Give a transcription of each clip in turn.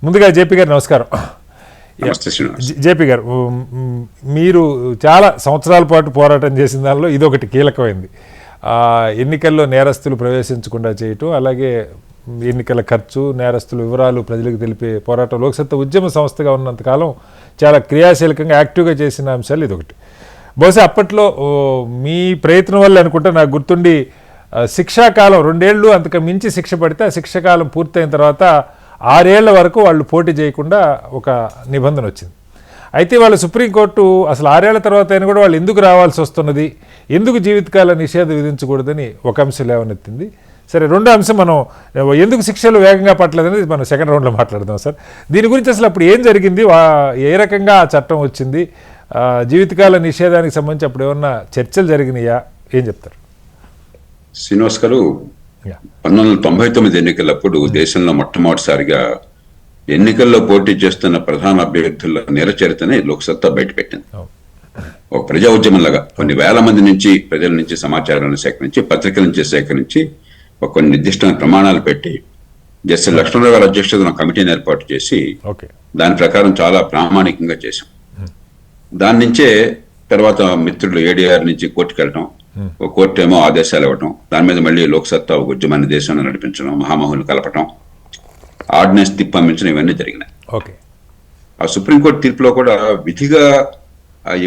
ముందుగా జేపీ గారు నమస్కారం. జేపీ గారు, మీరు చాలా సంవత్సరాల పాటు పోరాటం చేసిన దానిలో ఇదొకటి కీలకమైంది. ఎన్నికల్లో నేరస్తులు ప్రవేశించకుండా చేయటం, అలాగే ఎన్నికల ఖర్చు, నేరస్తుల వివరాలు ప్రజలకు తెలిపే పోరాటం లోక్సత్తా ఉద్యమ సంస్థగా ఉన్నంతకాలం చాలా క్రియాశీలకంగా యాక్టివ్గా చేసిన అంశాలు ఇదొకటి. బహుశా అప్పట్లో మీ ప్రయత్నం వల్ల అనుకుంటా నాకు గుర్తుండి శిక్షాకాలం 2 ఏళ్ళు అంతకు మించి శిక్ష పడితే ఆ శిక్షాకాలం పూర్తయిన తర్వాత 6 ఏళ్ల వరకు వాళ్ళు పోటీ చేయకుండా ఒక నిబంధన వచ్చింది. అయితే వాళ్ళు సుప్రీంకోర్టు అసలు 6 ఏళ్ల తర్వాత అయినా కూడా వాళ్ళు ఎందుకు రావాల్సి వస్తున్నది, ఎందుకు జీవితకాల నిషేధం విధించకూడదని ఒక అంశం లేవనెత్తింది. సరే, రెండో అంశం మనం ఎందుకు శిక్షలు వేగంగా పట్టలేదనేది మనం సెకండ్ రౌండ్లో మాట్లాడదాం సార్. దీని గురించి అసలు అప్పుడు ఏం జరిగింది, ఏ రకంగా ఆ చట్టం వచ్చింది, జీవితకాల నిషేధానికి సంబంధించి అప్పుడు ఏమన్నా చర్చలు జరిగినాయా, ఏం చెప్తారు? శ్రీనివాస్ గారు, 1999 ఎన్నికలప్పుడు దేశంలో మొట్టమొదటిసారిగా ఎన్నికల్లో పోటీ చేస్తున్న ప్రధాన అభ్యర్థుల నేర చరిత్రని లోక్సత్తా బయటపెట్టింది. ఒక ప్రజా ఉద్యమంలాగా కొన్ని వేల మంది నుంచి, ప్రజల నుంచి సమాచారాన్ని సేకరించి, పత్రికల నుంచి సేకరించి, కొన్ని నిర్దిష్టమైన ప్రమాణాలు పెట్టి జస్టిస్ లక్ష్మణరావు గారి అధ్యక్షతన కమిటీని ఏర్పాటు చేసి దాని ప్రకారం చాలా ప్రామాణికంగా చేశాం. దాని నుంచే తర్వాత మిత్రులు ఏడీఆర్ నుంచి కోర్టుకు వెళ్ళడం, కోర్టు ఏమో ఆదేశాలు ఇవ్వటం, దాని మీద మళ్ళీ లోక్సత్తా ఉద్యమాన్ని దేశంలో నడిపించడం, మహామహులు కలపటం, ఆర్డినెన్స్ తిప్పంపించడం, ఇవన్నీ జరిగినాయి. ఆ సుప్రీంకోర్టు తీర్పులో కూడా విధిగా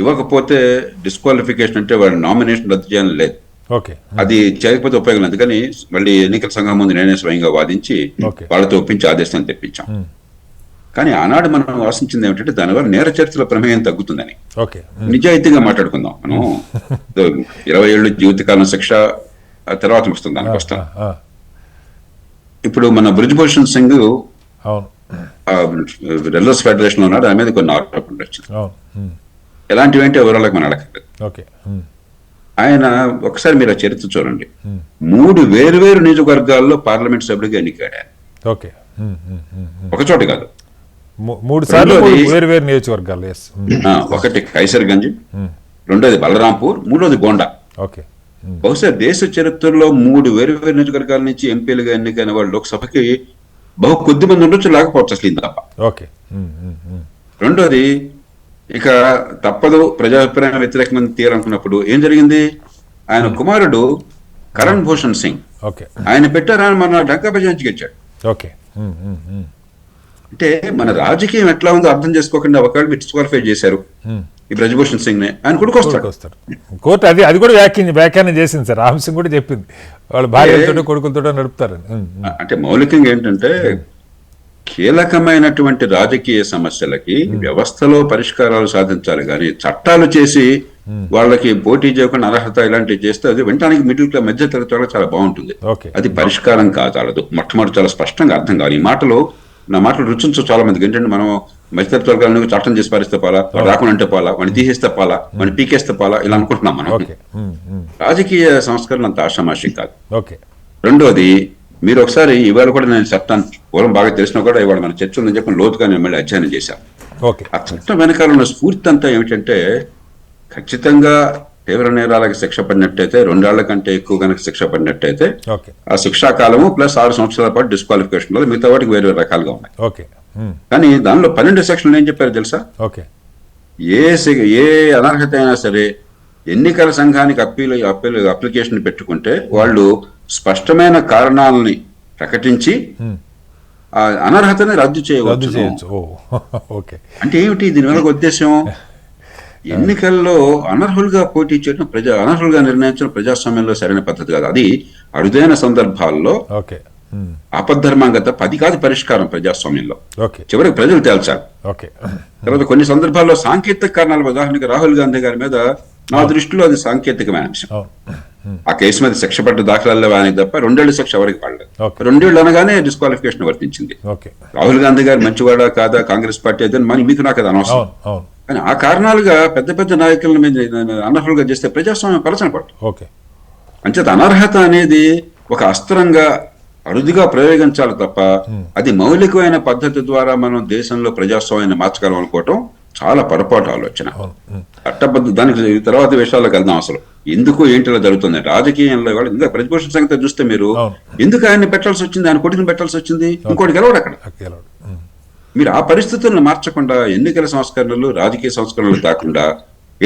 ఇవ్వకపోతే డిస్క్వాలిఫికేషన్, అంటే వాడి నామినేషన్ రద్దు చేయాలని లేదు. అది చేయకపోతే ఉపయోగం. అందుకని మళ్ళీ ఎన్నికల సంఘం ముందు నేనే స్వయంగా వాదించి వాళ్ళతో ఒప్పించి ఆదేశాన్ని తెప్పించాం. కానీ ఆనాడు మనం ఆశించింది ఏమిటంటే దానివల్ల నేర చరిత్రల ప్రమేయం తగ్గుతుందని. నిజాయితీగా మాట్లాడుకుందాం. మనం 20 ఏళ్ళు జీవితకాలం శిక్ష తర్వాత వస్తుంది, దానికి వస్తాం. ఇప్పుడు మన బ్రిజ్భూషణ్ సింగ్ రెల్లర్స్ ఫెడరేషన్ లో ఉన్నాడు, దాని మీద కొన్ని ఆరోపణలు వచ్చింది. ఎలాంటివి అంటే వివరాలకు మనం అడగలేదు. ఆయన ఒకసారి మీరు ఆ చరిత్ర చూడండి, 3 వేరు నియోజకవర్గాల్లో పార్లమెంట్ సభ్యుడిగా ఎన్నికాడు. ఒక చోట కాదు, 3 సార్లు వేరు నియోజకవర్గాలు. ఒకటి కైసర్గంజ్, రెండోది బలరాంపూర్, మూడోది గోండా. బహుశా దేశ చరిత్రలో 3 వేరు నియోజకవర్గాల నుంచి ఎంపీలుగా ఎన్నికైన వాళ్ళు లోక్సభకి బహు కొద్ది మంది ఉండొచ్చు, లేకపోవచ్చు అసలు తప్ప. రెండోది, ఇక తప్పదు ప్రజాభిప్రాయం వ్యతిరేకమైన తీరాలనుకున్నప్పుడు ఏం జరిగింది, ఆయన కుమారుడు కరణ్ భూషణ్ సింగ్ ఆయన పెట్టారు, ఆయన మన ఢాకా ప్రజానికి గెలిచాడు. అంటే మన రాజకీయం ఎట్లా ఉందో అర్థం చేసుకోకుండా ఒకళ్ళు డిస్క్వాలిఫై చేశారు ఈ బ్రజభూషణ్ సింగ్ ని, ఆయన కొడుకు వస్తాడు. కోర్టు అది కూడా వ్యాఖ్యానం చేసింది సార్, అంశం కూడా చెప్పింది, వాళ్ళు భార్యలతో కొడుకులతో నడుపుతారని. అంటే మౌలికంగా ఏంటంటే కీలకమైనటువంటి రాజకీయ సమస్యలకి వ్యవస్థలో పరిష్కారాలు సాధించాలి, కానీ చట్టాలు చేసి వాళ్ళకి పోటీ చేయకుండా అర్హత ఇలాంటివి చేస్తే అది వినడానికి మిడిల్ క్లాస్ మధ్య తరగతి వాళ్ళకి చాలా బాగుంటుంది. అది పరిష్కారం కాదు. మొట్టమొదటి చాలా స్పష్టంగా అర్థం కాదు. ఈ మాటలు, నా మాటలు రుచించు చాలా మందికి. ఏంటంటే మనం మధ్యతరగతి వర్గాలను చట్టం చేసి పారిస్తే పోలా, రాకుండా అంటే పోలా, వాడిని తీసేస్తే పోలా, వాడిని పీకేస్తే పోలా, ఇలా అనుకుంటున్నాం మనం. రాజకీయ సంస్కరణ అంత ఆషామాషి కాదు. రెండోది, మీరు ఒకసారి ఇవాళ కూడా నేను చట్టాన్ని పూర్వం బాగా తెలిసినా కూడా ఇవాళ మన చర్చ ఉందని చెప్పి లోతుగా నేను మళ్ళీ అధ్యయనం చేశాను. ఆ చట్టం వెనకాల ఉన్న స్ఫూర్తి అంతా ఏమిటంటే, ఖచ్చితంగా తీవ్ర నేరాలకు శిక్ష పడినట్టయితే 2 ఏళ్ల కంటే ఎక్కువ కనుక శిక్ష పడినట్టయితే ఆ శిక్షా కాలము ప్లస్ 6 సంవత్సరాల పాటు డిస్క్వాలిఫికేషన్ లో, మిగతా వాటికి వేరే రకాలుగా ఉన్నాయి. కానీ దానిలో 12 సెక్షన్లు ఏం చెప్పారు తెలుసా? ఏ అనర్హత అయినా సరే ఎన్నికల సంఘానికి అప్లికేషన్ పెట్టుకుంటే వాళ్ళు స్పష్టమైన కారణాలని ప్రకటించి ఆ అనర్హతని రద్దు చేయవచ్చు. అంటే ఏమిటి దీనివల్ల ఉద్దేశం? ఎన్నికల్లో అనర్హులుగా పోటీ చేయడం, అనర్హులుగా నిర్ణయించడం ప్రజాస్వామ్యంలో సరైన పద్ధతి కాదు. అది అరుదైన సందర్భాల్లో ఆపద్ధర్మాంగత 10 కాదు పరిష్కారం ప్రజాస్వామ్యంలో. చివరికి ప్రజలు తేల్చారు. తర్వాత కొన్ని సందర్భాల్లో సాంకేతిక కారణాలు, ఉదాహరణకి రాహుల్ గాంధీ గారి మీద నా దృష్టిలో అది సాంకేతికమైన అంశం. ఆ కేసు మీద శిక్ష పడ్డ దాఖలాల్లో ఆయనకి తప్ప 2 ఏళ్ల శిక్ష ఎవరికి పడలేదు. 2 ఏళ్ళు అనగానే డిస్క్వాలిఫికేషన్ వర్తించింది. రాహుల్ గాంధీ గారు మంచివాడా కాదా, కాంగ్రెస్ పార్టీ అయితే మీకు నాకు అది అనవసరం. కానీ ఆ కారణాలుగా పెద్ద నాయకుల మీద అనర్హులుగా చేస్తే ప్రజాస్వామ్యం పలచన పడుతుంది. అంచేత అనర్హత అనేది ఒక అస్త్రంగా అరుదుగా ప్రయోగించాలి తప్ప అది మౌలికమైన పద్ధతి ద్వారా మనం దేశంలో ప్రజాస్వామ్యాన్ని మార్చగలం అనుకోవటం చాలా పొరపాటు ఆలోచన. చట్టబద్ధ దానికి తర్వాత విషయాలకు వెళ్దాం. అసలు ఎందుకు ఏంటిలా జరుగుతుంది రాజకీయంలో వాళ్ళు ఇంకా బ్రిజ్భూషణ్ సంగతి చూస్తే మీరు ఎందుకు ఆయన్ని పెట్టాల్సి వచ్చింది, ఆయన కొడుకుని పెట్టాల్సి వచ్చింది, ఇంకోటి గెలవడు అక్కడ. మీరు ఆ పరిస్థితులను మార్చకుండా ఎన్నికల సంస్కరణలు రాజకీయ సంస్కరణలు కాకుండా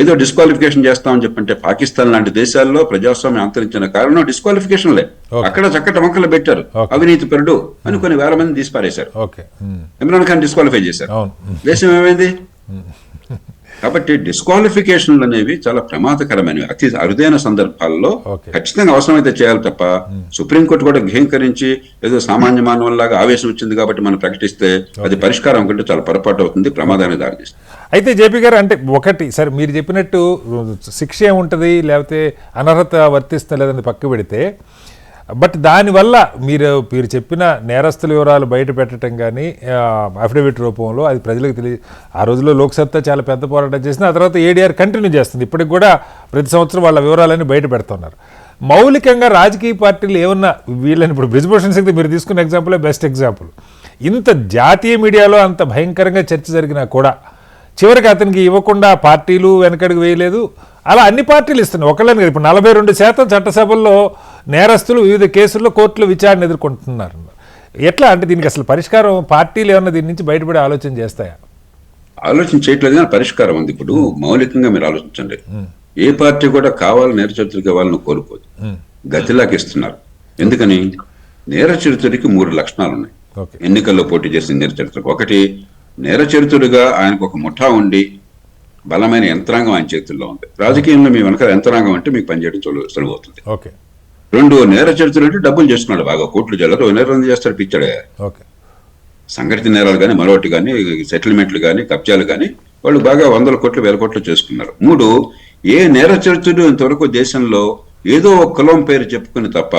ఏదో డిస్క్వాలిఫికేషన్ చేస్తామని చెప్పంటే పాకిస్తాన్ లాంటి దేశాల్లో ప్రజాస్వామ్యం అంతరించిన కారణం డిస్క్వాలిఫికేషన్లే. అక్కడ చక్కటి వంకలు పెట్టారు, అవినీతి పరుడు అని కొన్ని వేల మంది తీసిపారేశారు. ఇమ్రాన్ ఖాన్ డిస్క్వాలిఫై చేశారు, దేశం ఏమైంది? కాబట్టి డిస్క్వాలిఫికేషన్లు అనేవి చాలా ప్రమాదకరమైనవి. అతి అరుదైన సందర్భాల్లో ఖచ్చితంగా అవసరమైతే చేయాలి తప్ప సుప్రీంకోర్టు కూడా ఘీంకరించి ఏదో సామాన్య మానవుల్లాగా ఆవేశం వచ్చింది కాబట్టి మనం ప్రకటిస్తే అది పరిష్కారం అనుకుంటే చాలా పొరపాటు అవుతుంది, ప్రమాదాన్ని దారితీస్తుంది. అయితే జేపీ గారు, అంటే ఒకటి సరే మీరు చెప్పినట్టు శిక్ష ఏముంటుంది లేకపోతే అనర్హత వర్తిస్తుంది లేదని పక్క పెడితే, బట్ దానివల్ల మీరు చెప్పిన నేరస్తుల వివరాలు బయట పెట్టడం కానీ అఫిడవిట్ రూపంలో అది ప్రజలకు తెలియ, ఆ రోజుల్లో లోక్సత్తా చాలా పెద్ద పోరాటం చేసింది, ఆ తర్వాత ఏడీఆర్ కంటిన్యూ చేస్తుంది, ఇప్పటికి కూడా ప్రతి సంవత్సరం వాళ్ళ వివరాలన్నీ బయట పెడుతున్నారు. మౌలికంగా రాజకీయ పార్టీలు ఏమన్నా వీళ్ళని, ఇప్పుడు బ్రిజ్భూషణ్ సింగ్ మీరు తీసుకున్న ఎగ్జాంపులే బెస్ట్ ఎగ్జాంపుల్. ఇంత జాతీయ మీడియాలో అంత భయంకరంగా చర్చ జరిగినా కూడా చివరికి అతనికి ఇవ్వకుండా పార్టీలు వెనకడుగు వేయలేదు. అలా అన్ని పార్టీలు ఇస్తున్నాయి, ఒకళ్ళని కదా. ఇప్పుడు 42% చట్టసభల్లో నేరస్తులు వివిధ కేసుల్లో కోర్టులో విచారణ ఎదుర్కొంటున్నారు. ఎట్లా అంటే దీనికి అసలు పరిష్కారం పార్టీలు ఏమన్నా దీని నుంచి బయటపడే ఆలోచన చేస్తాయా? ఆలోచన చేయట్లేదు కానీ పరిష్కారం ఉంది. ఇప్పుడు మౌలికంగా మీరు ఆలోచించండి, ఏ పార్టీ కూడా కావాలి నేరచరిత్రకి ఇవ్వాలని కోరుకోదు, గతిలాకి ఇస్తున్నారు. ఎందుకని? నేరచరిత్రకి 3 లక్షణాలు ఉన్నాయి ఎన్నికల్లో పోటీ చేసిన నేరచరిత్రకు. ఒకటి, నేరచరిత్రుడిగా ఆయనకు ఒక ముఠా ఉండి బలమైన యంత్రాంగం ఆయన చేతుల్లో ఉంది. రాజకీయంలో మీ వెనకాల యంత్రాంగం అంటే మీకు పనిచేయడం సులువవుతుంది. 2, నేరచరిత్రుడు అంటే డబ్బులు చేస్తున్నాడు బాగా, కోట్లు జల్లరు, నేరం చేస్తాడు పిచ్చాడు. సంఘటిత నేరాలు కానీ మరొకటి కానీ సెటిల్మెంట్లు కానీ కబ్జాలు కానీ వాళ్ళు బాగా 100 కోట్లు 1000 కోట్లు చేసుకున్నారు. 3, ఏ నేరచరిత్రుడు ఇంతవరకు దేశంలో ఏదో ఒక కులం పేరు చెప్పుకుని తప్ప,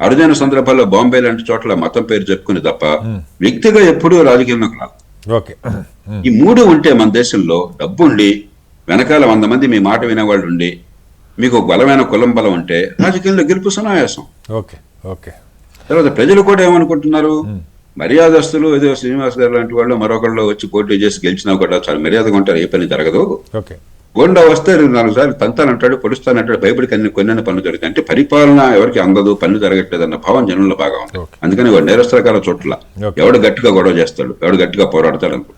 అరుదైన సందర్భాల్లో బాంబే లాంటి చోట్ల మతం పేరు చెప్పుకుని తప్ప వ్యక్తిగా ఎప్పుడూ రాజకీయంలోకి రాదు. ఈ 3 ఉంటే మన దేశంలో డబ్బుండి వెనకాల 100 మంది మీ మాట వినేవాళ్ళు ఉండి మీకు ఒక బలమైన కులం బలం ఉంటే రాజకీయంలో గెలుపు సునాయాసం. తర్వాత ప్రజలు కూడా ఏమనుకుంటున్నారు, మర్యాదస్తులు ఏదో శ్రీనివాస్ గారు లాంటి వాళ్ళు మరొకళ్ళు వచ్చి పోటీ చేసి గెలిచినా కూడా చాలా మర్యాదగా ఉంటారు, ఏ పని జరగదు. గోండా వస్తే 4 సార్లు తంతానంటాడు, పొడుస్తానంటాడు, భయపడి కొన్ని పనులు జరుగుతాయి. అంటే పరిపాలన ఎవరికి అందదు, పనులు జరగట్లేదు అన్న భావం జనంలో బాగా ఉంది. అందుకని నేరస్తుల కాల చోట్ల ఎవడు గట్టిగా గొడవ చేస్తాడు, ఎవడు గట్టిగా పోరాడతాడు అనుకో.